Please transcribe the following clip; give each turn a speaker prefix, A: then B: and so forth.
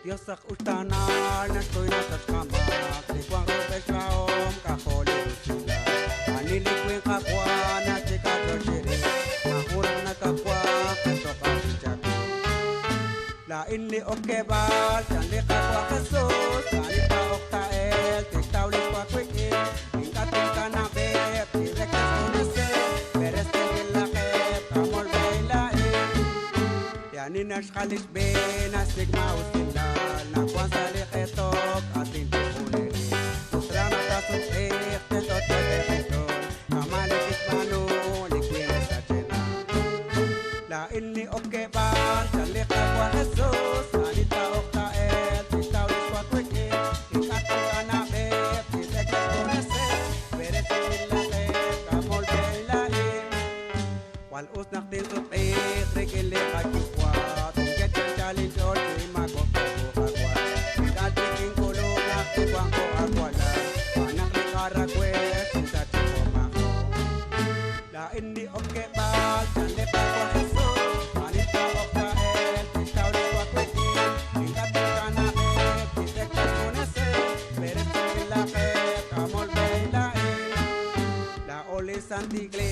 A: Yasak utanar na to'y natatramak Tikwang rupes raom kakoli rusila Anilikwing kakwa na chika chochiri Mahurang na kakwa kato kabijaku Lain li okebal Chanli kakwa kasus Kanit ka oktael Tiktaw li kwa kwikil Ingkating ka na bep Direktas unase Beres tigilakep Kamol bailain Yaninash kalis ben Asigma usila Nakuan sa liketok Ating tipunin Susrana kasut tetot tebehiton Kamalikit manu Likwines sa chena Lain ni okebal Chanli kakwa kasus Kanit ka oktael Tiktaw li kwa kwikil Ingkating ka na bep Direktas unase Beres tigilakep Kamol bailain Walus naktin supik Rikili kakikwa Tungket yung challenge or di magpapagukagwa Ikatriking kulong Naktikwang ko agwala Panak ni Karagwes Sa chiko mako Lain di okebal Chanli kakwa kasus Manit ka oktael Tiktaw di kwa kwekil Ingkating ka na kep Direktas unase Beres tigilakep Kamol bailain La oli santigli